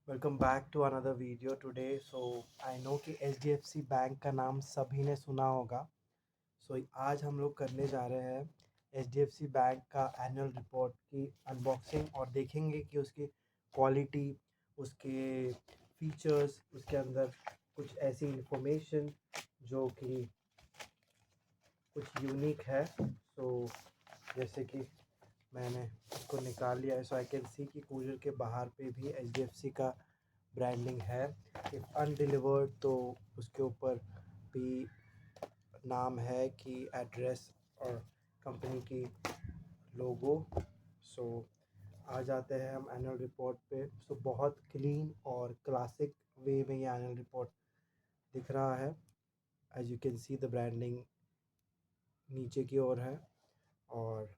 Welcome back to another video today. So I know कि HDFC bank का नाम सभी ने सुना होगा। आज हम लोग करने जा रहे हैं HDFC बैंक का एनुअल रिपोर्ट की अनबॉक्सिंग और देखेंगे कि उसकी क्वालिटी, उसके फीचर्स, उसके अंदर कुछ ऐसी इंफॉर्मेशन जो कि कुछ यूनिक है। जैसे कि मैंने इसको निकाल लिया है, सो आई कैन सी कि कूलर के बाहर पे भी HDFC का ब्रांडिंग है। इफ़ अनडिलीवर्ड तो उसके ऊपर भी नाम है कि एड्रेस और कंपनी की लोगो। सो आ जाते हैं हम एनुअल रिपोर्ट पे। बहुत क्लीन और क्लासिक वे में ये एनुअल रिपोर्ट दिख रहा है। As you can see the branding नीचे की ओर है और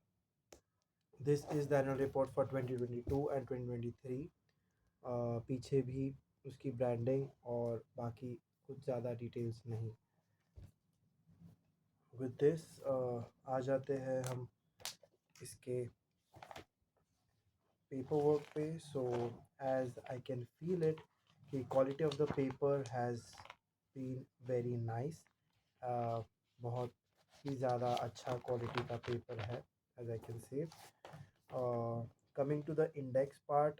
this is the annual report for 2022 and 2023। पीछे भी उसकी ब्रांडिंग और बाकी कुछ ज़्यादा डिटेल्स नहीं। विद दिस आ जाते हैं हम इसके पेपर वर्क पे। As I can feel it कि quality of the paper has been very nice. बहुत ही ज़्यादा अच्छा क्वालिटी का पेपर है, as I can say. Coming to the index part,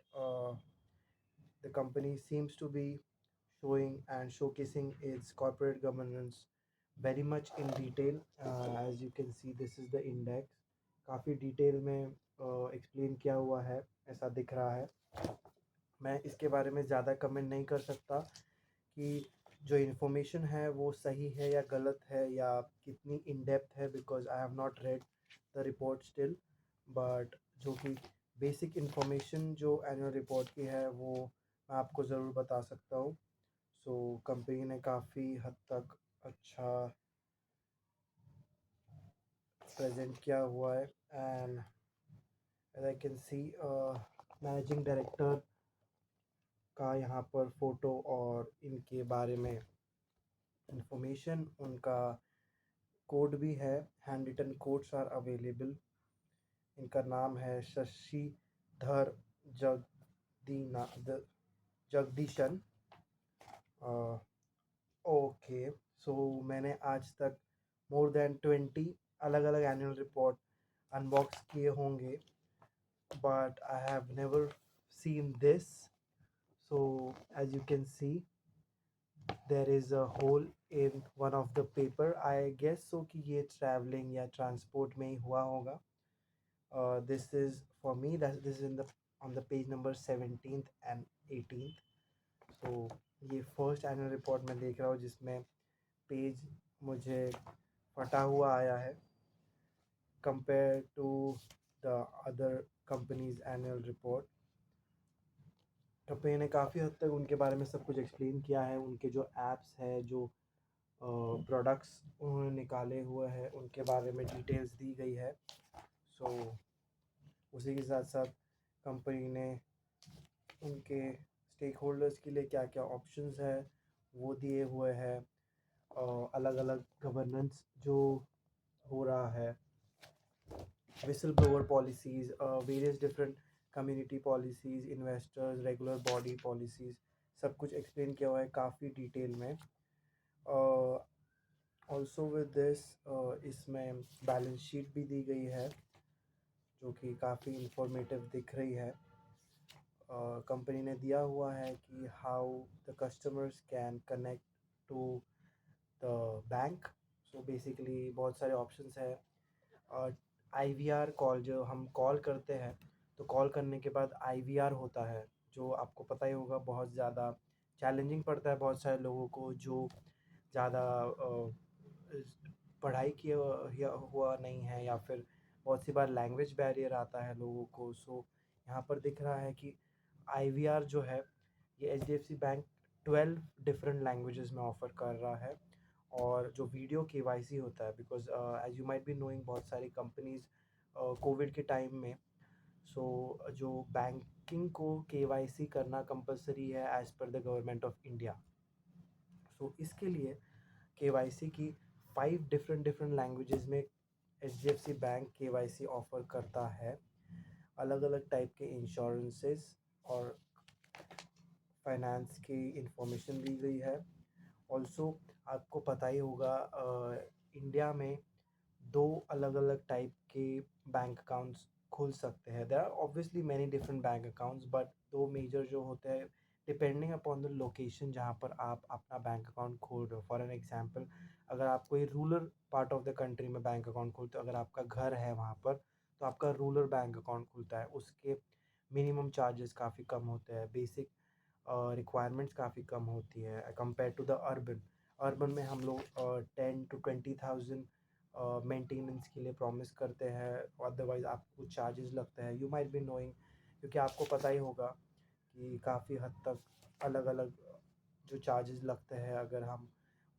the company seems to be showing and showcasing its corporate governance very much in detail. As you can see, this is the index. काफ़ी detail में explain किया हुआ है, ऐसा दिख रहा है। मैं इसके बारे में ज़्यादा कमेंट नहीं कर सकता कि जो इन्फॉर्मेशन है वो सही है या गलत है या कितनी इन डेप्थ है, because I have not read the report still. But जो कि बेसिक इन्फॉर्मेशन जो एनुअल रिपोर्ट की है वो मैं आपको ज़रूर बता सकता हूँ। कंपनी ने काफ़ी हद तक अच्छा प्रेजेंट किया हुआ है। And as I can see managing director का यहाँ पर फ़ोटो और इनके बारे में इंफॉर्मेशन, उनका कोड भी है। Handwritten codes are available. इनका नाम है शशिधर जगदीना जगदीशन। ओके, मैंने आज तक मोर देन 20 अलग अलग एनुअल रिपोर्ट अनबॉक्स किए होंगे, but I have never seen this. So as you can see, there is a hole in one of the paper. I guess so कि ये traveling या transport में ही हुआ होगा। This is for me that this is in the on the page number 17th and 18th. So ये first annual report मैं देख रहा हूँ जिसमें पेज मुझे फटा हुआ आया है compare to the other companies annual report. Company ने काफ़ी हद तक उनके बारे में सब कुछ एक्सप्लेन किया है। उनके जो ऐप्स है, जो प्रोडक्ट्स उन्होंने निकाले हुए हैं, उनके बारे में डिटेल्स दी गई है। उसी के साथ साथ कंपनी ने उनके स्टेक होल्डर्स के लिए क्या क्या ऑप्शंस है वो दिए हुए हैं। अलग अलग गवर्नेंस जो हो रहा है, whistle blower policies, various different community policies, investors, regular body policies, सब कुछ एक्सप्लेन किया हुआ है काफ़ी डिटेल में। ऑल्सो विद दिस इसमें बैलेंस शीट भी दी गई है जो कि काफ़ी इंफॉर्मेटिव दिख रही है। कंपनी ने दिया हुआ है कि how the customers can connect to the bank. Basically बहुत सारे ऑप्शंस है। IVR कॉल, जो हम कॉल करते हैं तो कॉल करने के बाद IVR होता है, जो आपको पता ही होगा बहुत ज़्यादा चैलेंजिंग पड़ता है बहुत सारे लोगों को जो ज़्यादा पढ़ाई किया हुआ नहीं है, या फिर बहुत सी बार लैंग्वेज बैरियर आता है लोगों को। यहाँ पर दिख रहा है कि IVR जो है ये HDFC बैंक 12 डिफरेंट लैंग्वेजेस में ऑफ़र कर रहा है। और जो वीडियो KYC होता है, because as you might be knowing बहुत सारी कंपनीज कोविड के टाइम में जो बैंकिंग को KYC करना कंपलसरी है as per the government of India. इसके लिए KYC की 5 डिफरेंट लैंग्वेजेस में HDFC बैंक KYC ऑफ़र करता है। अलग अलग टाइप के इंश्योरेंसेस और फाइनेंस की इंफॉर्मेशन दी गई है। ऑल्सो आपको पता ही होगा इंडिया में दो अलग अलग टाइप के बैंक अकाउंट्स खुल सकते हैं। There are obviously many different bank accounts, but दो मेजर जो होते हैं डिपेंडिंग अपॉन द लोकेशन जहाँ पर आप अपना बैंक अकाउंट खोल रहे हो। फॉर एन एग्जांपल, अगर आप कोई rural part of the country में बैंक अकाउंट खोलते हो, अगर आपका घर है वहाँ पर, तो आपका रूरल बैंक अकाउंट खुलता है। उसके मिनिमम चार्जेस काफ़ी कम होते हैं, बेसिक रिक्वायरमेंट्स काफ़ी कम होती है compare to the urban. Urban में हम लोग 10 to 20,000 मेंटेनेंस के लिए प्रॉमिस करते हैं, अदरवाइज़ आपको चार्जेस लगते हैं। यू माइट बी नोइंग, क्योंकि आपको पता ही होगा कि काफ़ी हद तक अलग अलग जो चार्जेस लगते हैं अगर हम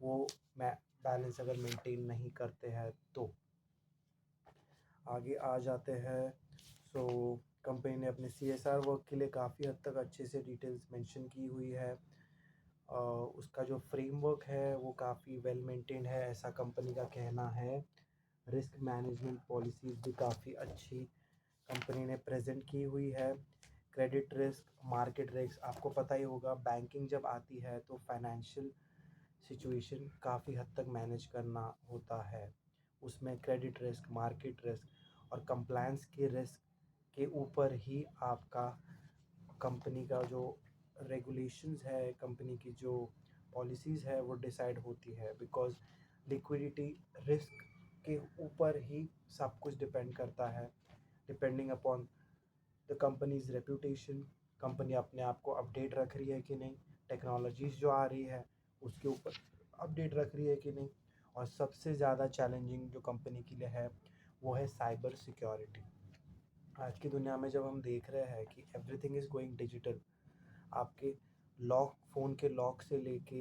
वो बैलेंस अगर मेंटेन नहीं करते हैं तो। आगे आ जाते हैं। सो कंपनी ने अपने CSR वर्क के लिए काफ़ी हद तक अच्छे से डिटेल्स मेंशन की हुई है। उसका जो फ्रेमवर्क है वो काफ़ी वेल मेंटेन्ड है, ऐसा कंपनी का कहना है। रिस्क मैनेजमेंट पॉलिसीज़ भी काफ़ी अच्छी कंपनी ने प्रेजेंट की हुई है। क्रेडिट रिस्क, मार्केट रिस्क, आपको पता ही होगा बैंकिंग जब आती है तो फाइनेंशियल सिचुएशन काफ़ी हद तक मैनेज करना होता है। उसमें क्रेडिट रिस्क, मार्केट रिस्क और कंप्लायंस के रिस्क के ऊपर ही आपका कंपनी का जो रेगुलेशंस है, कंपनी की जो पॉलिसीज़ है वो डिसाइड होती है। बिकॉज़ लिक्विडिटी रिस्क के ऊपर ही सब कुछ डिपेंड करता है, depending upon the companies reputation. Company अपने आप को अपडेट रख रही है कि नहीं, टेक्नोलॉजीज़ जो आ रही है उसके ऊपर अपडेट रख रही है कि नहीं। और सबसे ज़्यादा चैलेंजिंग जो कंपनी के लिए है वो है साइबर सिक्योरिटी। आज की दुनिया में जब हम देख रहे हैं कि एवरीथिंग इज़ गोइंग डिजिटल, आपके लॉक, फ़ोन के लॉक से लेके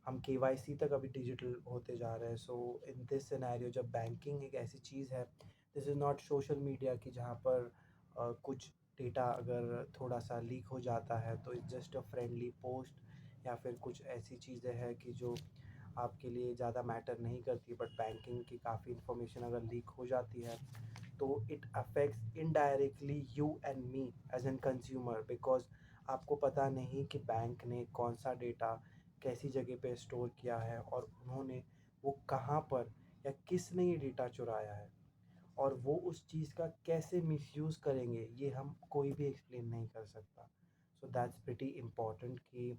हम KYC तक अभी डिजिटल होते जा रहे हैं। सो इन दिस सिनेरियो जब बैंकिंग एक ऐसी चीज़ है, this is not social media की जहाँ पर कुछ डेटा अगर थोड़ा सा लीक हो जाता है तो it's just a friendly post या फिर कुछ ऐसी चीज़ें हैं कि जो आपके लिए ज़्यादा मैटर नहीं करती। बट बैंकिंग की काफ़ी इन्फॉर्मेशन अगर लीक हो जाती है तो it affects indirectly you and me as an consumer. Because आपको पता नहीं कि बैंक ने कौन सा डेटा कैसी जगह पे स्टोर किया है और उन्होंने वो कहाँ पर या किसने ये डेटा चुराया है और वो उस चीज़ का कैसे मिसयूज़ करेंगे, ये हम कोई भी एक्सप्लेन नहीं कर सकता। सो दैट्स प्रिटी इम्पॉर्टेंट कि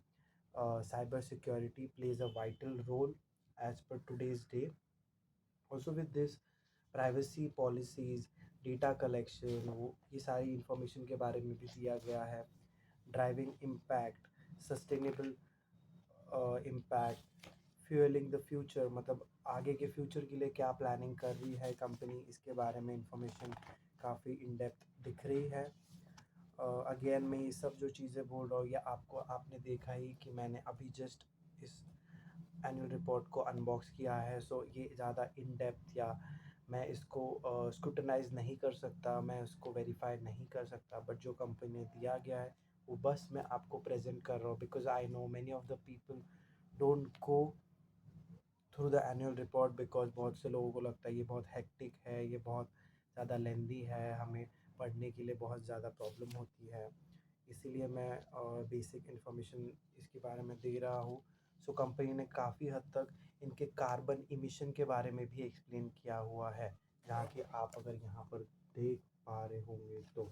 cyber security plays a vital role as पर today's day. Also with this privacy policies, data collection, वो ये सारी इन्फॉर्मेशन के बारे में भी दिया गया है। Driving impact, sustainable impact, fuelling the future, मतलब आगे के फ्यूचर के लिए क्या प्लानिंग कर रही है कंपनी, इसके बारे में इंफॉर्मेशन काफ़ी इन डेप्थ दिख रही है। अगेन मैं ये सब जो चीज़ें बोल रहा हूँ या आपने देखा ही कि मैंने अभी जस्ट इस एनुअल रिपोर्ट को अनबॉक्स किया है। सो ये ज़्यादा इन डेप्थ या मैं इसको स्क्रूटनाइज नहीं कर सकता, मैं उसको वेरीफाई नहीं कर सकता। बट जो कंपनी ने दिया गया है वो बस मैं आपको प्रेजेंट कर रहा हूँ। Because I know many of the people don't go through the annual report, because बहुत से लोगों को लगता है ये बहुत हेक्टिक है, ये बहुत ज़्यादा लेंदी है, हमें पढ़ने के लिए बहुत ज़्यादा प्रॉब्लम होती है। इसीलिए मैं बेसिक इन्फॉर्मेशन इसके बारे में दे रहा हूँ। सो कंपनी ने काफ़ी हद तक इनके कार्बन इमिशन के बारे में भी एक्सप्लेन किया हुआ है, जहाँ कि आप अगर यहाँ पर देख पा रहे होंगे तो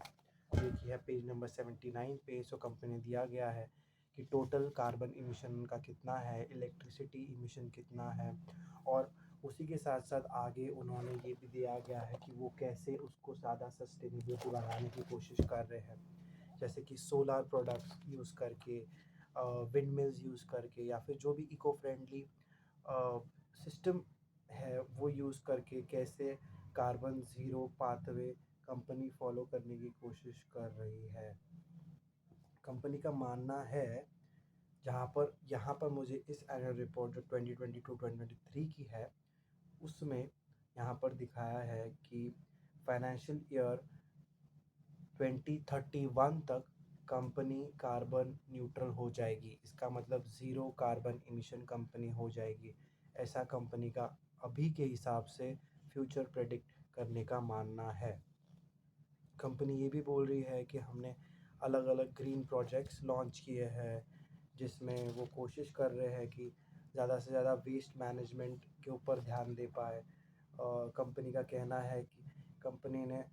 देखिए पेज नंबर 79 पे। सो कंपनी ने दिया गया है कि टोटल कार्बन इमिशन का कितना है, इलेक्ट्रिसिटी इमिशन कितना है, और उसी के साथ साथ आगे उन्होंने ये भी दिया गया है कि वो कैसे उसको ज़्यादा सस्टेनेबिलिटी बनाने की कोशिश कर रहे हैं। जैसे कि सोलर प्रोडक्ट्स यूज़ करके, विंड मिल्स यूज़ करके, या फिर जो भी इको फ्रेंडली सिस्टम है वो यूज़ करके कैसे carbon zero pathway company follow करने की कोशिश कर रही है। कंपनी का मानना है, जहाँ पर यहाँ पर मुझे इस एनुअल रिपोर्ट जो 2022-2023 की है उसमें यहाँ पर दिखाया है कि फाइनेंशियल ईयर 2031 तक कंपनी कार्बन न्यूट्रल हो जाएगी। इसका मतलब ज़ीरो कार्बन इमिशन कंपनी हो जाएगी, ऐसा कंपनी का अभी के हिसाब से फ्यूचर प्रेडिक्ट करने का मानना है। कंपनी ये भी बोल रही है कि हमने अलग अलग ग्रीन प्रोजेक्ट्स लॉन्च किए हैं, जिसमें वो कोशिश कर रहे हैं कि ज़्यादा से ज़्यादा वेस्ट मैनेजमेंट के ऊपर ध्यान दे पाए। कंपनी का कहना है कि कंपनी ने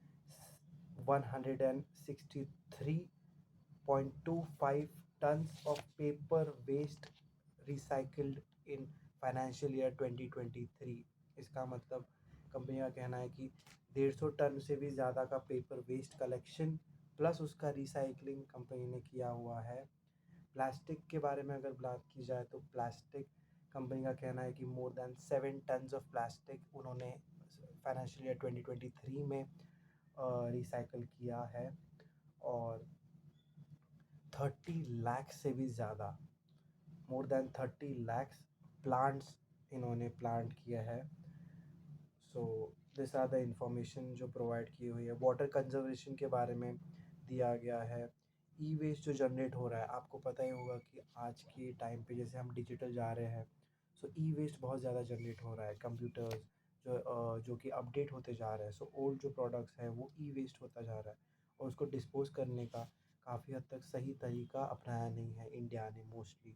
163.25 tons of paper waste recycled in financial year 2023। इसका मतलब कंपनी का कहना है कि 150 टन से भी ज़्यादा का पेपर वेस्ट कलेक्शन प्लस उसका रिसाइकलिंग कंपनी ने किया हुआ है। प्लास्टिक के बारे में अगर बात की जाए तो प्लास्टिक कंपनी का कहना है कि more than 7 tons of plastic उन्होंने फाइनेंशियल ईयर 2023 में रिसाइकल किया है। और 30 लाख से भी ज़्यादा, मोर देन 30 लैक्स प्लांट्स इन्होंने प्लांट किया है। So this are the information जो प्रोवाइड की हुई है। वाटर कंजर्वेशन के बारे में दिया गया है। ई वेस्ट जो जनरेट हो रहा है, आपको पता ही होगा कि आज के टाइम पे जैसे हम डिजिटल जा रहे हैं, सो ई वेस्ट बहुत ज़्यादा जनरेट हो रहा है। कंप्यूटर्स जो कि अपडेट होते जा रहे हैं, सो ओल्ड जो प्रोडक्ट्स हैं वो ई वेस्ट होता जा रहा है और उसको डिस्पोज करने का काफ़ी हद तक सही तरीका अपनाया नहीं है इंडिया ने मोस्टली।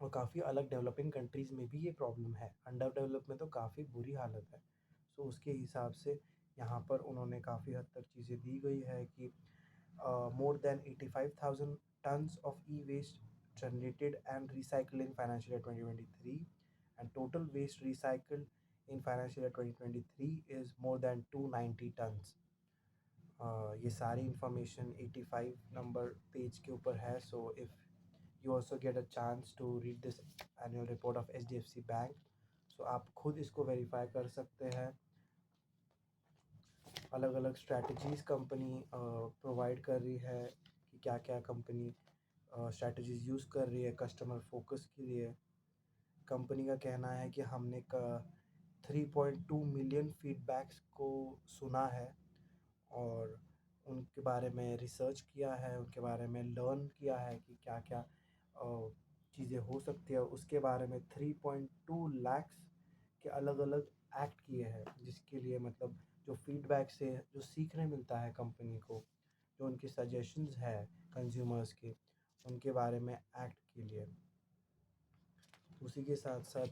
और काफ़ी अलग डेवलपिंग कंट्रीज़ में भी ये प्रॉब्लम है। अंडर डेवलप में तो काफ़ी बुरी हालत है। सो उसके हिसाब से यहाँ पर उन्होंने काफ़ी हद तक चीज़ें दी गई है कि more than 85,000 tons of e-waste generated and recycled in financial year 2023, and total waste recycled in financial year 2023 is more than 290 tons. ये सारी इंफॉर्मेशन 85 नंबर पेज के ऊपर है। So if you also get a chance to read this annual report of HDFC bank, so आप खुद इसको verify कर सकते हैं। अलग अलग स्ट्रैटेजीज़ कंपनी प्रोवाइड कर रही है कि क्या क्या कंपनी स्ट्रैटेजीज़ यूज़ कर रही है कस्टमर फोकस के लिए। कंपनी का कहना है कि हमने 3.2 मिलियन फीडबैक्स को सुना है और उनके बारे में रिसर्च किया है, उनके बारे में लर्न किया है कि क्या क्या चीज़ें हो सकती है। उसके बारे में 3.2 लैक्स के अलग अलग एक्ट किए हैं, जिसके लिए मतलब जो फीडबैक से जो सीखने मिलता है कंपनी को, जो उनके सजेशंस है कंज्यूमर्स के, उनके बारे में एक्ट के लिए। उसी के साथ साथ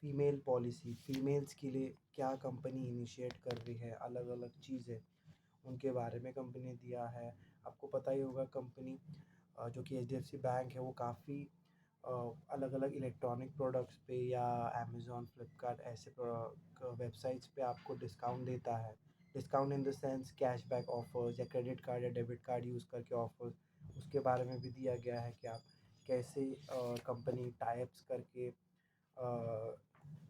फ़ीमेल पॉलिसी, फ़ीमेल्स के लिए क्या कंपनी इनिशिएट कर रही है, अलग अलग चीज़ें उनके बारे में कंपनी ने दिया है। आपको पता ही होगा कंपनी जो कि HDFC बैंक है वो काफ़ी अलग अलग इलेक्ट्रॉनिक प्रोडक्ट्स पे या अमेज़ॉन फ्लिपकार्ट ऐसे वेबसाइट्स पे आपको डिस्काउंट देता है। Discount in the sense cashback offers या क्रेडिट कार्ड या डेबिट कार्ड यूज़ करके ऑफर्स, उसके बारे में भी दिया गया है कि आप कैसे कंपनी टाइप्स करके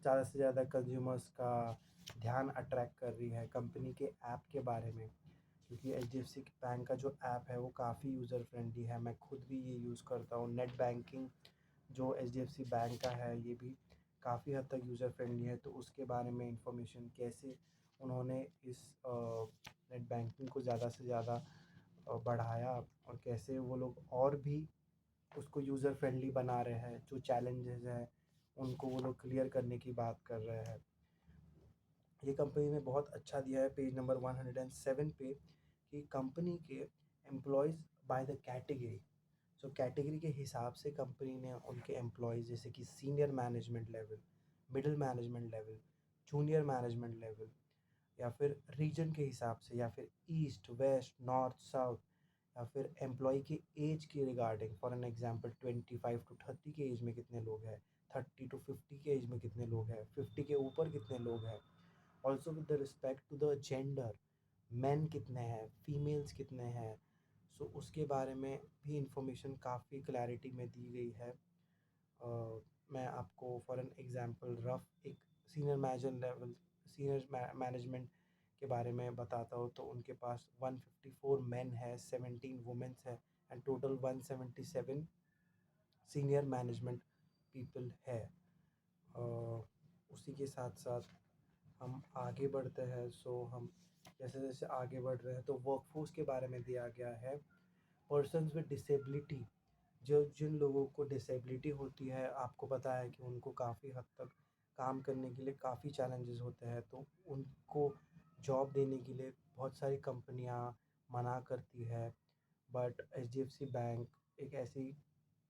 ज़्यादा से ज़्यादा कंज्यूमर्स का ध्यान अट्रैक्ट कर रही है कंपनी के ऐप के बारे में। क्योंकि HDFC बैंक का जो ऐप है वो काफ़ी यूज़र फ्रेंडली है, मैं खुद भी ये यूज़ करता हूँ। नेट बैंकिंग जो HDFC बैंक का है ये भी काफ़ी हद तक यूज़र फ्रेंडली है। तो उसके बारे में इंफॉर्मेशन कैसे उन्होंने इस नेट बैंकिंग को ज़्यादा से ज़्यादा बढ़ाया और कैसे वो लोग और भी उसको यूज़र फ्रेंडली बना रहे हैं, जो चैलेंजेस हैं उनको वो लोग क्लियर करने की बात कर रहे हैं। ये कंपनी ने बहुत अच्छा दिया है पेज नंबर 107 पे कि कंपनी के employees by the category. So category के हिसाब से कंपनी ने उनके एम्प्लॉयज़ जैसे कि senior management level, middle management level, junior management level, या फिर रीजन के हिसाब से, या फिर ईस्ट वेस्ट नॉर्थ साउथ, या फिर एम्प्लॉय की एज के regarding. For an example 25 to 30 के एज में कितने लोग हैं, 30 टू 50 के एज में कितने लोग हैं, 50 के ऊपर कितने लोग हैं। Also with the respect to the gender, men कितने हैं, फीमेल्स कितने हैं। सो उसके बारे में भी इंफॉर्मेशन काफ़ी क्लैरिटी में दी गई है। मैं आपको फॉर एन एग्जांपल रफ एक senior manager level, senior management के बारे में बताता हूँ। तो उनके पास 154 मेन है, 17 वुमेन्स है and total 177 senior management people है। उसी के साथ साथ हम आगे बढ़ते हैं। सो हम जैसे जैसे आगे बढ़ रहे हैं तो वर्कफोर्स के बारे में दिया गया है। पर्सन्स विद डिसेबिलिटी, जो जिन लोगों को डिसेबिलिटी होती है, आपको पता है कि उनको काफ़ी हद तक काम करने के लिए काफ़ी चैलेंजेस होते हैं, तो उनको जॉब देने के लिए बहुत सारी कंपनियां मना करती है। बट HDFC बैंक एक ऐसी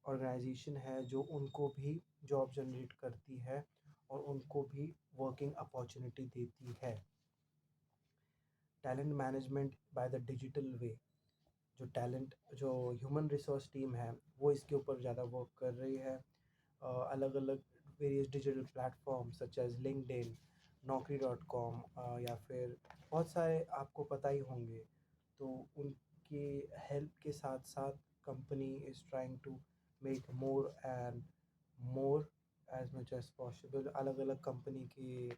ऑर्गेनाइजेशन है जो उनको भी जॉब जनरेट करती है और उनको भी वर्किंग अपॉर्चुनिटी देती है। Talent management by the digital way, जो ह्यूमन रिसोर्स टीम है वो इसके ऊपर ज़्यादा वर्क कर रही है। अलग अलग various digital platform such as LinkedIn, naukri.com, या फिर बहुत सारे आपको पता ही होंगे। तो उनकी हेल्प के साथ साथ company is trying to make more and more as much as possible. अलग अलग कंपनी के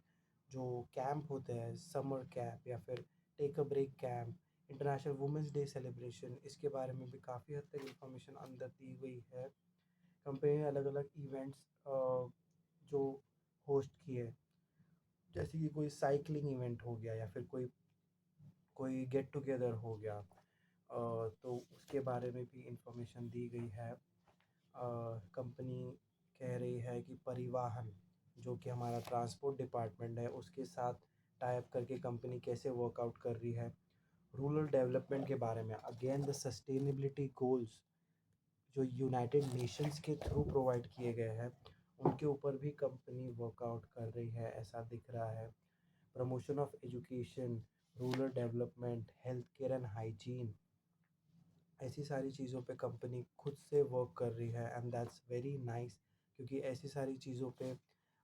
जो कैंप होते हैं, समर कैंप या फिर take a break camp, international women's day celebration, इसके बारे में भी काफ़ी हद तक इंफॉर्मेशन अंदर दी गई है। कंपनी ने अलग अलग इवेंट्स जो होस्ट किए, जैसे कि कोई साइकिलिंग इवेंट हो गया या फिर कोई कोई गेट टुगेदर हो गया, तो उसके बारे में भी इंफॉर्मेशन दी गई है। कंपनी कह रही है कि परिवहन, जो कि हमारा ट्रांसपोर्ट डिपार्टमेंट है, उसके साथ टाई अप करके कंपनी कैसे वर्कआउट कर रही है। रूरल डेवलपमेंट के बारे में अगेन द सस्टेनेबिलिटी गोल्स जो यूनाइटेड नेशंस के थ्रू प्रोवाइड किए गए हैं, उनके ऊपर भी कंपनी वर्कआउट कर रही है, ऐसा दिख रहा है। Promotion of education, rural development, health care and hygiene, ऐसी सारी चीज़ों पे कंपनी खुद से वर्क कर रही है एंड दैट्स वेरी नाइस। क्योंकि ऐसी सारी चीज़ों पे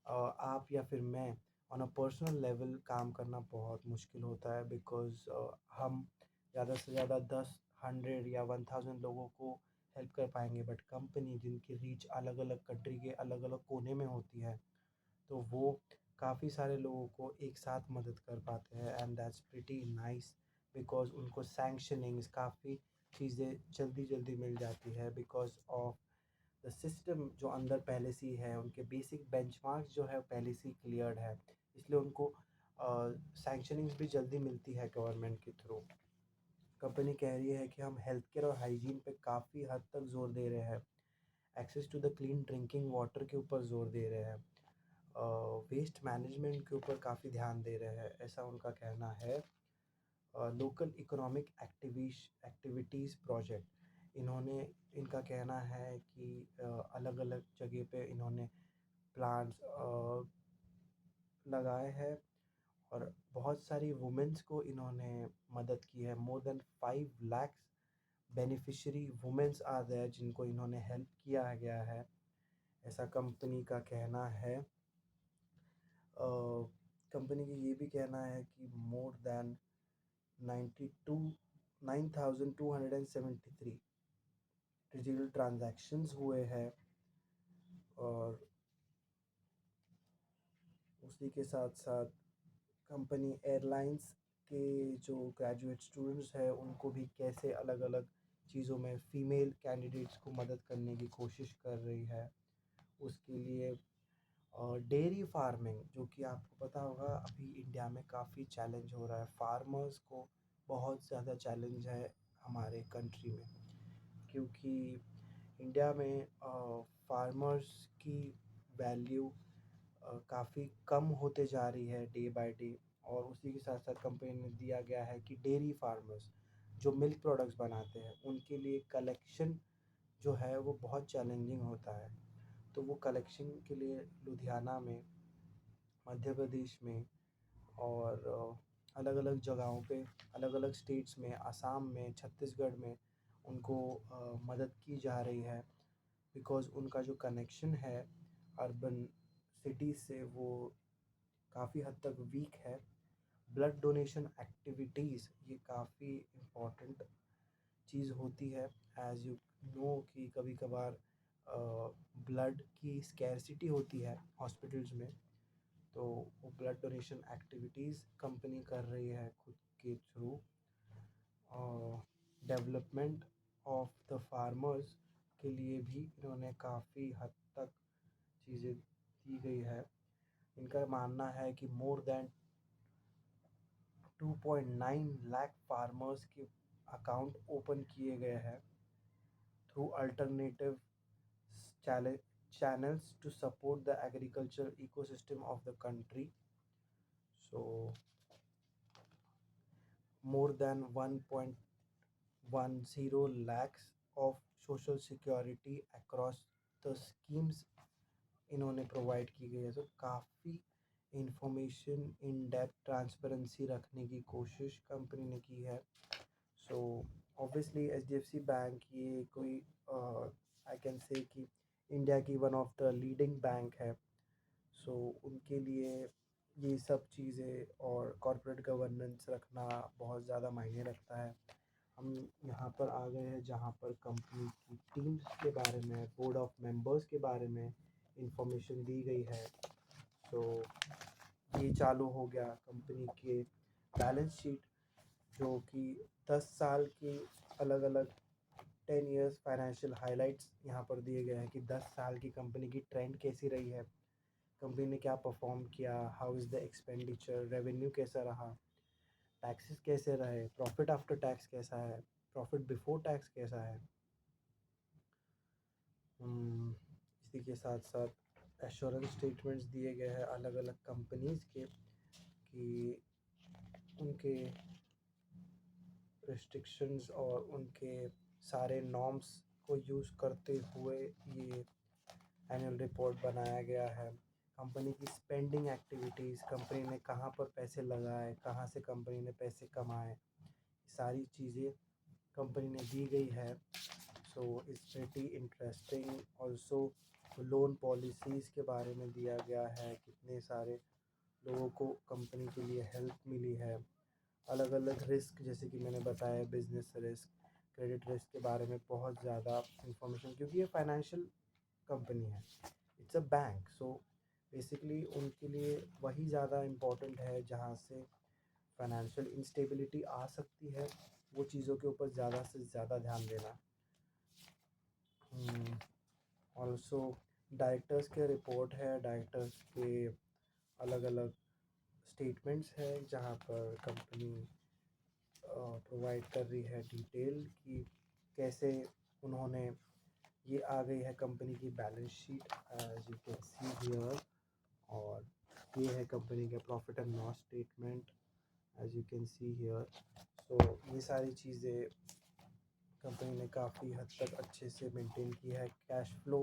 आप या फिर मैं ऑन अ पर्सनल लेवल काम करना बहुत मुश्किल होता है, बिकॉज़ हम ज़्यादा से ज़्यादा 10, 100 या 1000 लोगों को हेल्प कर पाएंगे, बट कंपनी जिनकी रीच अलग अलग कंट्री के अलग अलग कोने में होती है, तो वो काफ़ी सारे लोगों को एक साथ मदद कर पाते हैं and that's pretty nice. Because उनको सैंक्शनिंग्स काफ़ी चीज़ें जल्दी जल्दी मिल जाती है बिकॉज़ ऑफ द सिस्टम जो अंदर पहले से ही है, उनके बेसिक बेंचमार्क्स जो है पहले से ही क्लियर्ड है, इसलिए उनको सैंक्शनिंग्स भी जल्दी मिलती है गवर्नमेंट के थ्रू। कंपनी कह रही है कि हम हेल्थ केयर और हाइजीन पे काफ़ी हद तक जोर दे रहे हैं, access to the clean drinking water के ऊपर जोर दे रहे हैं, वेस्ट मैनेजमेंट के ऊपर काफ़ी ध्यान दे रहे हैं, ऐसा उनका कहना है। लोकल इकोनॉमिक एक्टिविटीज़ प्रोजेक्ट, इन्होंने इनका कहना है कि अलग अलग जगह पे इन्होंने प्लांट्स लगाए हैं और बहुत सारी वुमेंस को इन्होंने मदद की है। More than 5 lakh beneficiary womens are there जिनको इन्होंने हेल्प किया गया है, ऐसा कंपनी का कहना है। कंपनी की ये भी कहना है कि मोर देन 92 9273 डिजिटल ट्रांजैक्शंस हुए हैं, और उसी के साथ साथ कंपनी एयरलाइंस के जो ग्रेजुएट स्टूडेंट्स हैं उनको भी कैसे अलग अलग चीज़ों में फ़ीमेल कैंडिडेट्स को मदद करने की कोशिश कर रही है। उसके लिए डेयरी फार्मिंग, जो कि आपको पता होगा अभी इंडिया में काफ़ी चैलेंज हो रहा है, फार्मर्स को बहुत ज़्यादा चैलेंज है हमारे कंट्री में, क्योंकि इंडिया में फार्मर्स की वैल्यू काफ़ी कम होते जा रही है डे बाय डे। और उसी के साथ साथ कंपनी ने दिया गया है कि डेयरी फार्मर्स जो मिल्क प्रोडक्ट्स बनाते हैं उनके लिए कलेक्शन जो है वो बहुत चैलेंजिंग होता है। तो वो कलेक्शन के लिए लुधियाना में, मध्य प्रदेश में और अलग अलग जगहों पे, अलग अलग स्टेट्स में, असम में, छत्तीसगढ़ में उनको मदद की जा रही है, बिकॉज़ उनका जो कनेक्शन है अर्बन सिटी से वो काफ़ी हद तक वीक है। ब्लड डोनेशन एक्टिविटीज़ ये काफ़ी इम्पोर्टेंट चीज़ होती है, एज़ यू नो कि कभी कभार ब्लड की स्कैरसिटी होती है हॉस्पिटल्स में, तो वो ब्लड डोनेशन एक्टिविटीज़ कंपनी कर रही है खुद के through. Development of the farmers के लिए भी इन्होंने काफ़ी हद तक चीज़ें दी गई है। इनका मानना है कि मोर देन 2.9 लाख फार्मर्स के अकाउंट ओपन किए गए हैं through alternative channels to support the agricultural ecosystem of the country. So more than 10 lakhs of social security across the schemes इन्होंने प्रोवाइड की गई है। तो काफ़ी इंफॉर्मेशन इन डेप्थ ट्रांसपेरेंसी रखने की कोशिश कंपनी ने की है। सो ऑब्वियसली एचडीएफसी बैंक ये कोई आई कैन से कि इंडिया की one of the leading bank है। सो उनके लिए ये सब चीज़ें और कॉर्पोरेट गवर्नेंस रखना बहुत ज़्यादा मायने रखता है। हम यहाँ पर आ गए हैं जहाँ पर कंपनी की टीम्स के बारे में, बोर्ड ऑफ मेंबर्स के बारे में इंफॉर्मेशन दी गई है। सो ये चालू हो गया कंपनी के बैलेंस शीट, जो कि 10 साल की अलग अलग 10 इयर्स फाइनेंशियल हाइलाइट्स यहाँ पर दिए गए हैं कि 10 साल की कंपनी की ट्रेंड कैसी रही है, कंपनी ने क्या परफॉर्म किया, how is the expenditure, revenue कैसा रहा, टैक्सेस कैसे रहे, प्रॉफिट आफ्टर टैक्स कैसा है, प्रॉफिट बिफोर टैक्स कैसा है। इसी के साथ साथ एश्योरेंस स्टेटमेंट्स दिए गए हैं अलग अलग कंपनीज़ के कि उनके रिस्ट्रिक्शंस और उनके सारे नॉर्म्स को यूज़ करते हुए ये एनुअल रिपोर्ट बनाया गया है। कंपनी की स्पेंडिंग एक्टिविटीज़, कंपनी ने कहाँ पर पैसे लगाए, कहाँ से कंपनी ने पैसे कमाए, सारी चीज़ें कंपनी ने दी गई है। So it's pretty interesting. Also loan policies के बारे में दिया गया है, कितने सारे लोगों को कंपनी के लिए हेल्प मिली है। अलग अलग रिस्क, जैसे कि मैंने बताया बिजनेस रिस्क, क्रेडिट रिस्क के बारे में बहुत ज़्यादा इंफॉर्मेशन, क्योंकि ये फाइनेंशियल कंपनी है, it's a bank. So basically उनके लिए वही ज़्यादा इम्पोर्टेंट है जहाँ से फाइनेंशियल इंस्टेबिलिटी आ सकती है, वो चीज़ों के ऊपर ज़्यादा से ज़्यादा ध्यान देना। ऑल्सो डायरेक्टर्स के रिपोर्ट है, डायरेक्टर्स के अलग अलग स्टेटमेंट्स है जहाँ पर कंपनी प्रोवाइड कर रही है डिटेल कि कैसे उन्होंने, ये आ गई है कंपनी की balance sheet as you can see here, और ये है कंपनी का profit and loss statement as you can see here. So ये सारी चीज़ें कंपनी ने काफ़ी हद तक अच्छे से मेंटेन की है। कैश फ्लो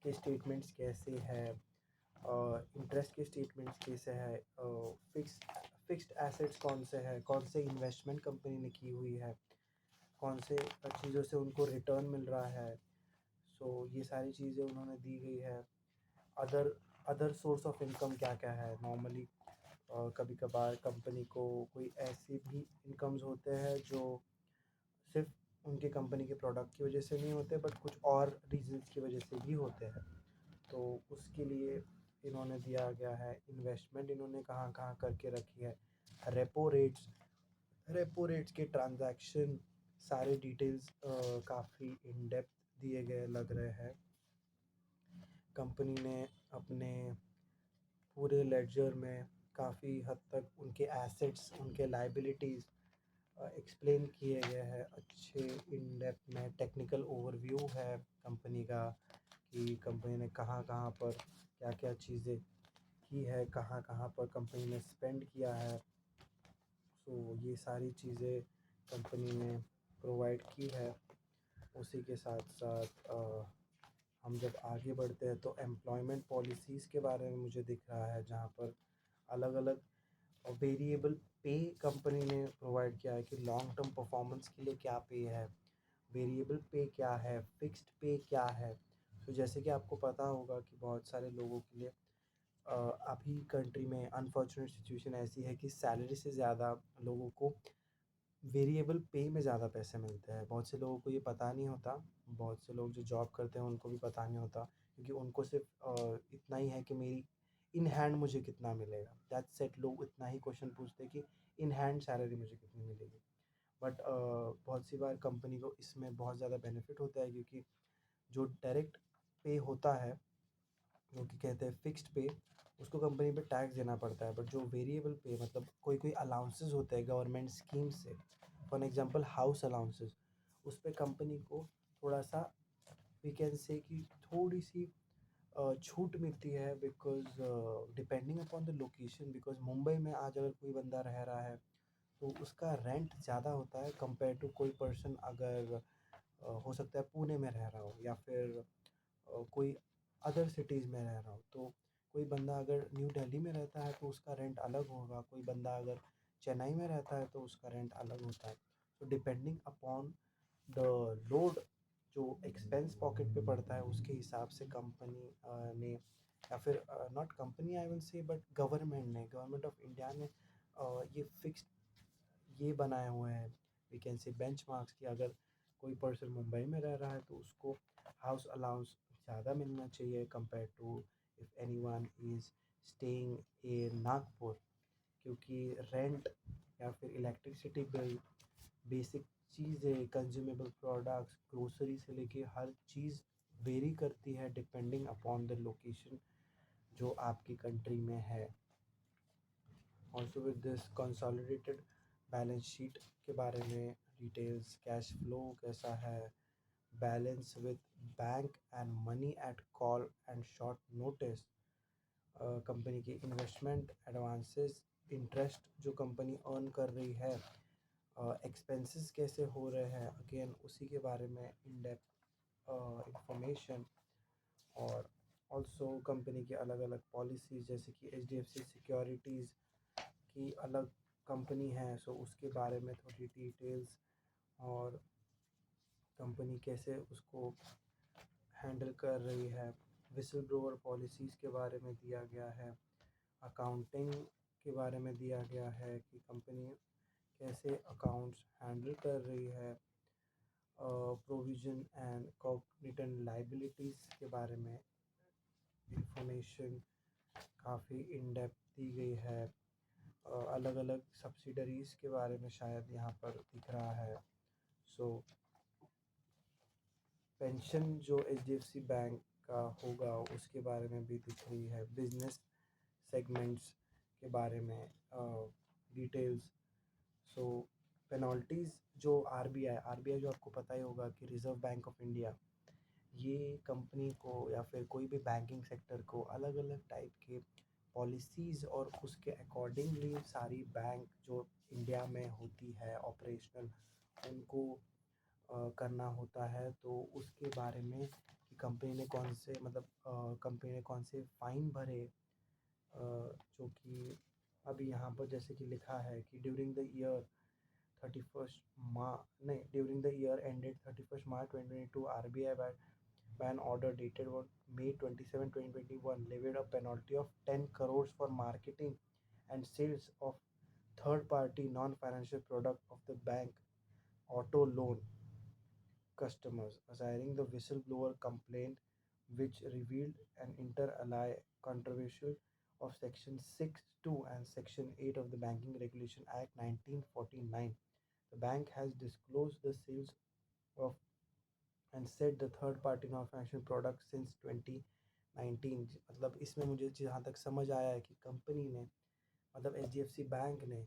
के स्टेटमेंट्स कैसे है, इंटरेस्ट के स्टेटमेंट्स कैसे है, फिक्स्ड एसेट्स कौन से है, कौन से इन्वेस्टमेंट कंपनी ने की हुई है, कौन से चीज़ों से उनको रिटर्न मिल रहा है। सो ये सारी चीज़ें उन्होंने दी गई है। Other other source of income क्या क्या है नॉर्मली, कभी कभार कंपनी को कोई ऐसे भी इनकम्स होते हैं जो सिर्फ उनके कंपनी के प्रोडक्ट की वजह से नहीं होते, बट कुछ और रीजंस की वजह से भी होते हैं। तो उसके लिए इन्होंने दिया गया है। इन्वेस्टमेंट इन्होंने कहाँ कहाँ करके रखी है, रेपो रेट्स के ट्रांजैक्शन, सारे डिटेल्स काफ़ी इन डेप्थ दिए गए लग रहे हैं। कंपनी ने अपने पूरे लेडजर में काफ़ी हद तक उनके एसेट्स, उनके लाइबिलिटीज़ एक्सप्लेन किए गए हैं अच्छे इन डेप्थ में। टेक्निकल ओवरव्यू है कंपनी का कि कंपनी ने कहाँ कहाँ पर क्या क्या चीज़ें की है, कहाँ कहाँ पर कंपनी ने स्पेंड किया है। सो ये सारी चीज़ें कंपनी ने प्रोवाइड की है। उसी के साथ साथ हम जब आगे बढ़ते हैं तो एम्प्लॉयमेंट पॉलिसीज़ के बारे में मुझे दिख रहा है, जहाँ पर अलग अलग वेरिएबल पे कंपनी ने प्रोवाइड किया है कि लॉन्ग टर्म परफॉर्मेंस के लिए क्या पे है, वेरिएबल पे क्या है, फिक्स्ड पे क्या है। तो जैसे कि आपको पता होगा कि बहुत सारे लोगों के लिए अभी कंट्री में अनफॉर्चुनेट सिचुएशन ऐसी है कि सैलरी से ज़्यादा लोगों को वेरिएबल पे में ज़्यादा पैसे मिलते हैं। बहुत से लोगों को ये पता नहीं होता, बहुत से लोग जो जॉब करते हैं उनको भी पता नहीं होता, क्योंकि उनको सिर्फ इतना ही है कि मेरी इन हैंड मुझे कितना मिलेगा, दैट्स सेट। लोग इतना ही क्वेश्चन पूछते हैं कि इन हैंड सैलरी मुझे कितनी मिलेगी। बट बहुत सी बार कंपनी को इसमें बहुत ज़्यादा बेनिफिट होता है, क्योंकि जो डायरेक्ट पे होता है, जो कि कहते हैं फिक्स्ड पे, उसको कंपनी पे टैक्स देना पड़ता है। बट जो वेरिएबल पे, मतलब कोई कोई अलाउंसेस होते हैं गवर्नमेंट स्कीम से, फॉर एग्जांपल हाउस अलाउंसेस, उस पे कंपनी को थोड़ा सा, वी कैन से कि थोड़ी सी छूट मिलती है, because depending upon the location. Because Mumbai में आज अगर कोई बंदा रह रहा है तो उसका रेंट ज़्यादा होता है कंपेयर टू कोई पर्सन अगर हो सकता है पुणे में रह रहा हो या फिर कोई अदर सिटीज़ में रह रहा हो। तो कोई बंदा अगर न्यू दिल्ली में रहता है तो उसका रेंट अलग होगा, कोई बंदा अगर चेन्नई में रहता है तो उसका रेंट अलग होता है। तो डिपेंडिंग अपॉन द लोड जो एक्सपेंस पॉकेट पे पड़ता है उसके हिसाब से कंपनी ने या फिर not company I will say but government of India ने ये फिक्स्ड ये बनाए हुए हैं वी कैन से बेंचमार्क्स कि अगर कोई पर्सन मुंबई में रह रहा है तो उसको हाउस अलाउंस ज़्यादा मिलना चाहिए compare to if anyone is staying in Nagpur, क्योंकि रेंट या फिर इलेक्ट्रिसिटी बिल, बेसिक चीज़ें, कंज्यूमेबल प्रोडक्ट्स, ग्रोसरी से लेके हर चीज़ वेरी करती है डिपेंडिंग अपॉन द लोकेशन जो आपकी कंट्री में है। Also with this consolidated balance sheet के बारे में डिटेल्स, कैश फ्लो कैसा है, balance with bank and money at call and short notice, company की इन्वेस्टमेंट एडवांसेस, इंटरेस्ट जो कंपनी अर्न कर रही है, एक्सपेंसेस कैसे हो रहे हैं, अगेन उसी के बारे में इन डेप्थ इंफॉर्मेशन। और ऑल्सो कंपनी की अलग अलग पॉलिसीज़ जैसे कि H D F C securities की अलग कंपनी है, सो उसके बारे में थोड़ी डिटेल्स, और कंपनी कैसे उसको हैंडल कर रही है, विसल ब्लोअर पॉलिसीज़ के बारे में दिया गया है, अकाउंटिंग के बारे में दिया गया है कि कंपनी कैसे अकाउंट्स हैंडल कर रही है, प्रोविज़न एंड कॉग्निटेंट लाइबिलिटीज़ के बारे में इंफॉर्मेशन काफ़ी इन डेप्थ दी गई है, अलग अलग सब्सिडरीज़ के बारे में शायद यहाँ पर दिख रहा है। सो पेंशन जो एचडीएफसी बैंक का होगा उसके बारे में भी दिख रही है, बिजनेस सेगमेंट्स के बारे में डिटेल्स। सो पेनल्टीज़ जो आरबीआई जो आपको पता ही होगा कि रिज़र्व बैंक ऑफ इंडिया, ये कंपनी को या फिर कोई भी बैंकिंग सेक्टर को अलग अलग टाइप के पॉलिसीज़ और उसके अकॉर्डिंगली सारी बैंक जो इंडिया में होती है ऑपरेशनल उनको करना होता है। तो उसके बारे में कि कंपनी ने कौन से मतलब कंपनी ने कौन से फ़ाइन भरे, जो कि अभी यहाँ पर जैसे कि लिखा है कि ड्यूरिंग द ईयर 31st मार्च नहीं during the year ended 31st March 2022 RBI by an order dated on May 27, 2021 levied a penalty of 10 crores for marketing and sales of third party non-financial product of the bank auto loan customers, assigning the whistleblower complaint which revealed an inter alia controversial of Section 6(2) and Section 8 of the Banking Regulation Act 1949. The bank has disclosed the sales of and said the third party non financial product since 2019। मतलब इसमें मुझे जहाँ तक समझ आया है कि company ने मतलब H D F C bank ने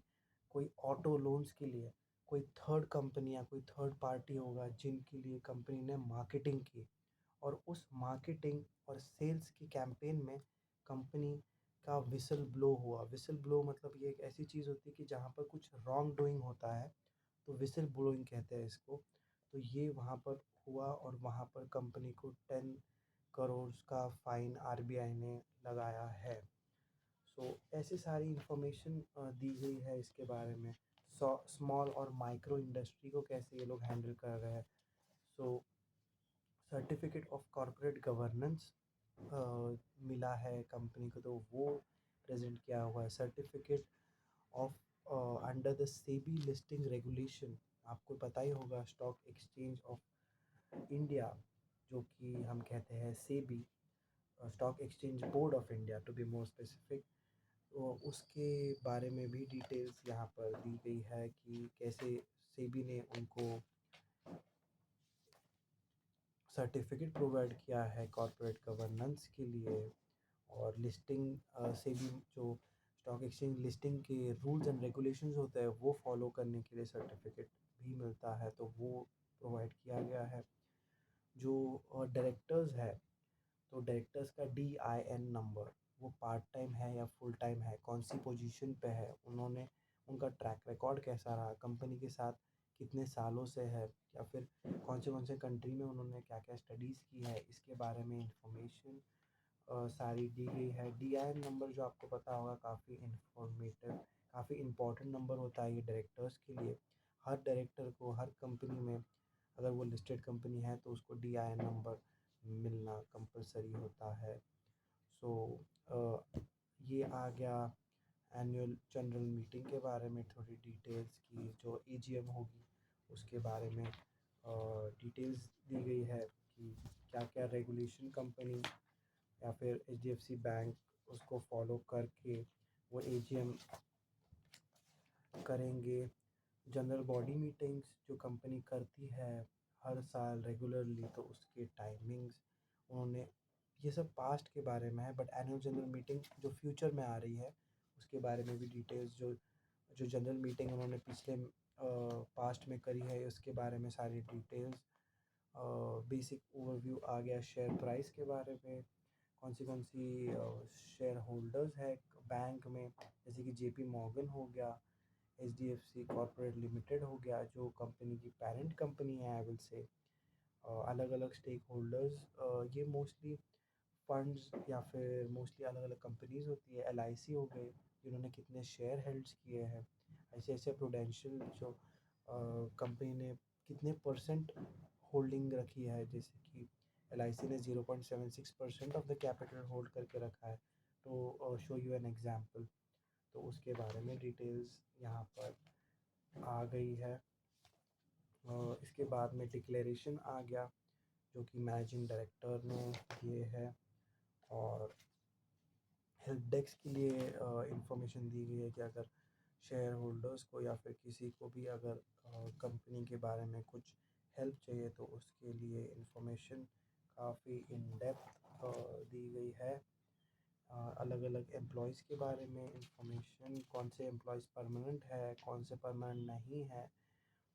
कोई ऑटो लोन्स के लिए कोई थर्ड कंपनी या कोई थर्ड पार्टी होगा जिनके लिए कंपनी ने मार्केटिंग की, और उस मार्केटिंग और सेल्स की कैंपेन में कंपनी का विसल ब्लो हुआ। विसल ब्लो मतलब ये एक ऐसी चीज़ होती है कि जहाँ पर कुछ रॉन्ग डूइंग होता है तो विसल ब्लोइंग कहते हैं इसको। तो ये वहाँ पर हुआ और वहाँ पर कंपनी को 10 करोड़ का फ़ाइन आरबीआई ने लगाया है। सो ऐसी सारी इन्फॉर्मेशन दी गई है इसके बारे में। स्मॉल और माइक्रो इंडस्ट्री को कैसे ये लोग हैंडल कर रहे हैं। सो सर्टिफिकेट ऑफ कॉरपोरेट गवर्नेंस मिला है कंपनी को, तो वो प्रेजेंट किया हुआ है। Certificate of under the SEBI listing regulation, आपको पता ही होगा स्टॉक एक्सचेंज ऑफ इंडिया जो कि हम कहते हैं SEBI, stock exchange board of India to be more specific. तो उसके बारे में भी डिटेल्स यहाँ पर दी गई है कि कैसे सेबी ने उनको सर्टिफिकेट प्रोवाइड किया है कॉरपोरेट गवर्नेंस के लिए, और लिस्टिंग सेबी जो स्टॉक एक्सचेंज लिस्टिंग के रूल्स एंड रेगुलेशंस होते हैं वो फॉलो करने के लिए सर्टिफिकेट भी मिलता है, तो वो प्रोवाइड किया गया है। जो डायरेक्टर्स है तो डायरेक्टर्स का DIN नंबर वो पार्ट टाइम है या फुल टाइम है, कौन सी पोजीशन पे है, उन्होंने उनका ट्रैक रिकॉर्ड कैसा रहा, कंपनी के साथ कितने सालों से है, या फिर कौन से कंट्री में उन्होंने क्या क्या स्टडीज़ की है, इसके बारे में इंफॉर्मेशन सारी दी गई है। DIN नंबर जो आपको पता होगा काफ़ी इंफॉर्मेटिव, काफ़ी इम्पोर्टेंट नंबर होता है ये डायरेक्टर्स के लिए। हर डायरेक्टर को हर कंपनी में, अगर वो लिस्टेड कंपनी है तो उसको DIN नंबर मिलना कंपलसरी होता है। सो ये आ गया एनुअल जनरल मीटिंग के बारे में थोड़ी डिटेल्स की। जो AGM होगी उसके बारे में डिटेल्स दी गई है कि क्या क्या रेगुलेशन कंपनी या फिर HDFC बैंक उसको फॉलो करके वो AGM करेंगे। जनरल बॉडी मीटिंग्स जो कंपनी करती है हर साल रेगुलरली, तो उसके टाइमिंग्स उन्होंने, ये सब पास्ट के बारे में है, बट एनुअल जनरल मीटिंग जो फ्यूचर में आ रही है उसके बारे में भी डिटेल्स, जो जो जनरल मीटिंग उन्होंने पिछले पास्ट में करी है उसके बारे में सारी डिटेल्स। बेसिक ओवरव्यू आ गया शेयर प्राइस के बारे में, कौन सी शेयर होल्डर्स है बैंक में, जैसे कि JP मॉर्गन हो गया, HDFC कॉर्पोरेट लिमिटेड हो गया जो कंपनी की पेरेंट कंपनी है, आई विल से। अलग अलग स्टेक होल्डर्स, ये मोस्टली फंड्स या फिर मोस्टली अलग अलग कंपनीज होती है। LIC हो गए जिन्होंने कितने शेयर हेल्ड्स किए हैं, ऐसे ऐसे प्रूडेंशियल जो कंपनी ने कितने परसेंट होल्डिंग रखी है, जैसे कि LIC ने 0.76% ऑफ द कैपिटल होल्ड करके रखा है। तो शो यू एन एग्जाम्पल, तो उसके बारे में डिटेल्स यहाँ पर आ गई है। इसके बाद में डिक्लेरेशन आ गया जो कि मैनेजिंग डायरेक्टर ने किए हैं, और हेल्प डेस्क के लिए इंफॉर्मेशन दी गई है कि अगर शेयर होल्डर्स को या फिर किसी को भी अगर कंपनी के बारे में कुछ हेल्प चाहिए तो उसके लिए इंफॉर्मेशन काफ़ी इन डेप्थ दी गई है। अलग अलग एम्प्लॉयज़ के बारे में इंफॉर्मेशन, कौन से एम्प्लॉयज़ परमानेंट है, कौन से परमानेंट नहीं है,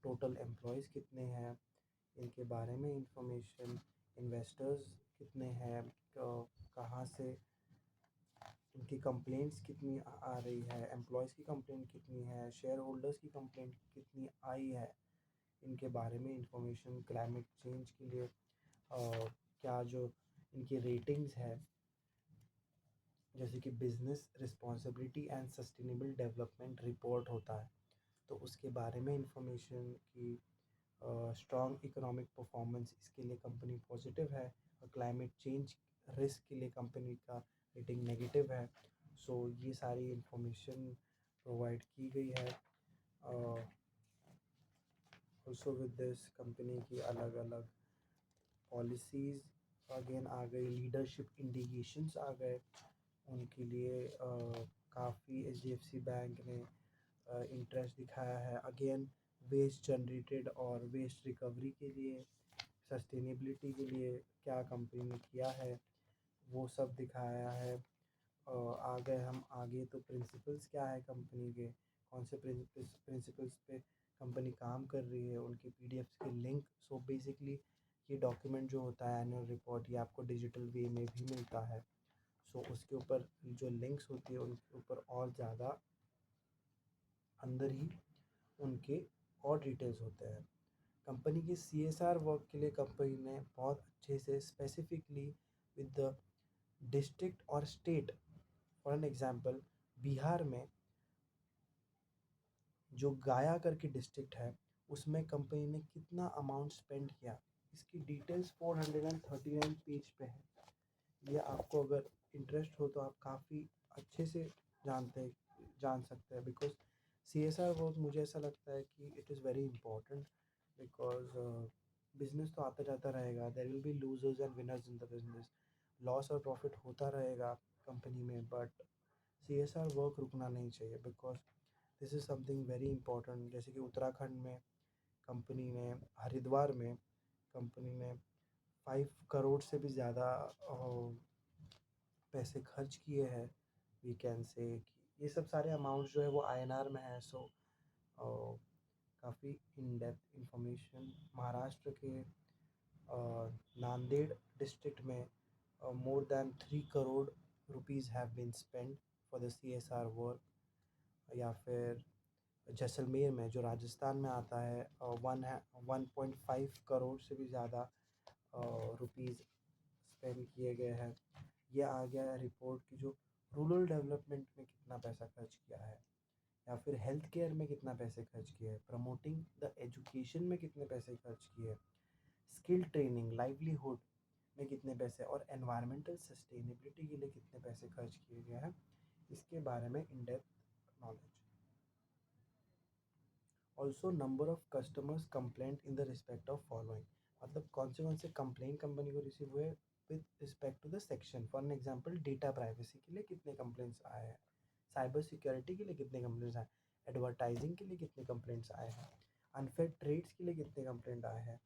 टोटल एम्प्लॉयज़ कितने हैं, इनके बारे में इंफॉर्मेशन, इन्वेस्टर्स कितने हैं, कहाँ से उनकी कंप्लेंट्स कितनी आ रही है, एम्प्लॉयज़ की कंप्लेंट कितनी है, शेयर होल्डर्स की कंप्लेंट कितनी आई है, इनके बारे में इंफॉर्मेशन। क्लाइमेट चेंज के लिए क्या जो इनकी रेटिंग्स है, जैसे कि business responsibility and sustainable development report होता है, तो उसके बारे में इंफॉर्मेशन की। स्ट्रॉन्ग इकोनॉमिक परफॉर्मेंस, इसके लिए कंपनी पॉजिटिव है, और क्लाइमेट चेंज रिस्क के लिए कंपनी का रेटिंग नेगेटिव है। सो ये सारी इंफॉर्मेशन प्रोवाइड की गई है। ऑल्सो विद दिस कंपनी की अलग अलग पॉलिसीज़ अगेन आ गई, लीडरशिप इंडिकेशंस आ गए उनके लिए। काफ़ी HDFC बैंक ने इंटरेस्ट दिखाया है अगेन वेस्ट जनरेटेड और वेस्ट रिकवरी के लिए, सस्टेनेबिलिटी के लिए क्या कंपनी ने किया है वो सब दिखाया है। आ गए हम आगे, तो प्रिंसिपल्स क्या है कंपनी के, कौन से प्रिंसिपल्स पे कंपनी काम कर रही है, उनकी PDFs के लिंक। सो बेसिकली ये डॉक्यूमेंट जो होता है एनुअल रिपोर्ट, ये आपको डिजिटल वे में भी मिलता है। सो उसके ऊपर जो लिंक्स होती है उनके ऊपर और ज़्यादा अंदर ही उनके और डिटेल्स होते हैं। कंपनी की CSR वर्क के लिए कंपनी ने बहुत अच्छे से स्पेसिफिकली विद द डिस्ट्रिक्ट और state, for an example Bihar में जो गया करके डिस्ट्रिक्ट है उसमें कंपनी ने कितना अमाउंट स्पेंड किया, इसकी डिटेल्स 439 पेज पे है। ये आपको अगर इंटरेस्ट हो तो आप काफ़ी अच्छे से जान सकते हैं, बिकॉज CSR वर्क मुझे ऐसा लगता है कि it is very important, because business तो आता जाता रहेगा, there will be losers and winners in the business, loss और प्रॉफिट होता रहेगा कंपनी में, बट CSR वर्क रुकना नहीं चाहिए, because this is something very important. जैसे कि उत्तराखंड में कंपनी ने, हरिद्वार में कंपनी ने 5 करोड़ से भी ज़्यादा पैसे खर्च किए हैं। वी कैन से कि ये सब सारे अमाउंट्स जो है वो INR में है। सो काफ़ी इन डेप्थ इंफॉर्मेशन। महाराष्ट्र के नांदेड़ डिस्ट्रिक्ट में more than 3 crore rupees have been spend for the CSR work. या फिर जैसलमेर में जो राजस्थान में आता है 1.5 करोड़ से भी ज़्यादा रुपीज़ स्पेंड किए गए हैं। ये आ गया है रिपोर्ट की जो रूरल डेवलपमेंट में कितना पैसा खर्च किया है, या फिर हेल्थ केयर में कितना पैसे खर्च किए हैं, प्रमोटिंग द एजुकेशन में कितने पैसे खर्च किए, स्किल ट्रेनिंग, लाइवलीहुड में कितने पैसे और एनवायरमेंटल सस्टेनेबिलिटी के लिए कितने पैसे खर्च किए गए हैं, इसके बारे में in depth knowledge. Also number of customers complaint in the respect of following, मतलब कौन से कंप्लेन कंपनी को रिसीव हुए with respect to the section. For an example, data privacy के लिए कितने कंप्लेंट्स आए हैं, साइबर सिक्योरिटी के लिए कितने कंप्लेंट्स आए, एडवर्टाइजिंग के लिए कितने कंप्लेंट्स आए हैं, अनफेयर ट्रेड्स के लिए कितने कंप्लेंट आए हैं।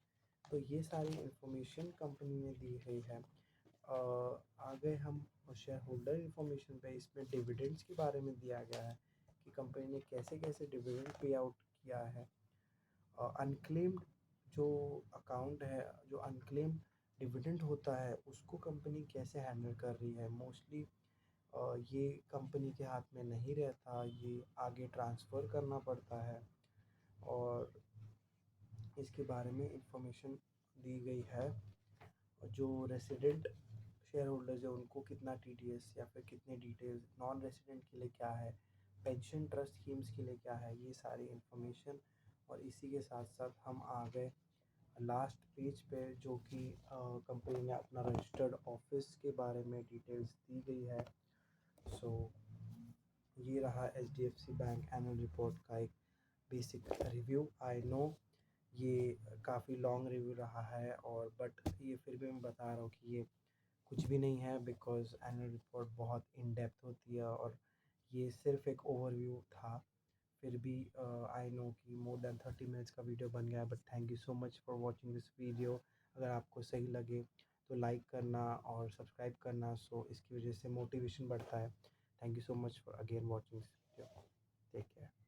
तो ये सारी इंफॉर्मेशन कंपनी ने दी गई है। आगे हम शेयर होल्डर इंफॉर्मेशन पे, इसमें डिविडेंड्स के बारे में दिया गया है कि कंपनी ने कैसे कैसे डिविडेंड पे आउट किया है। अनक्लेम्ड जो अकाउंट है, जो अनक्लेम्ड डिविडेंड होता है उसको कंपनी कैसे हैंडल कर रही है। मोस्टली ये कंपनी के हाथ में नहीं रहता, ये आगे ट्रांसफ़र करना पड़ता है, और इसके बारे में इंफॉर्मेशन दी गई है। जो रेसिडेंट शेयर होल्डर्स है उनको कितना टीडीएस या फिर कितने डिटेल्स, नॉन रेसिडेंट के लिए क्या है, पेंशन ट्रस्ट स्कीम्स के लिए क्या है, ये सारी इंफॉर्मेशन। और इसी के साथ साथ हम आ गए लास्ट पेज पे, जो कि कंपनी ने अपना रजिस्टर्ड ऑफिस के बारे में डिटेल्स दी गई है। सो ये रहा एचडीएफसी बैंक एनुअल रिपोर्ट का एक बेसिक रिव्यू। आई नो ये काफ़ी लॉन्ग रिव्यू रहा है, और बट ये फिर भी मैं बता रहा हूँ कि ये कुछ भी नहीं है, बिकॉज़ एनुअल रिपोर्ट बहुत इन डेप्थ होती है, और ये सिर्फ एक ओवरव्यू था। फिर भी आई नो कि मोर देन 30 मिनट्स का वीडियो बन गया है, but thank you so much for watching this video. अगर आपको सही लगे तो लाइक करना और सब्सक्राइब करना, सो इसकी वजह से मोटिवेशन बढ़ता है। Thank you so much for again watching this video. Take care.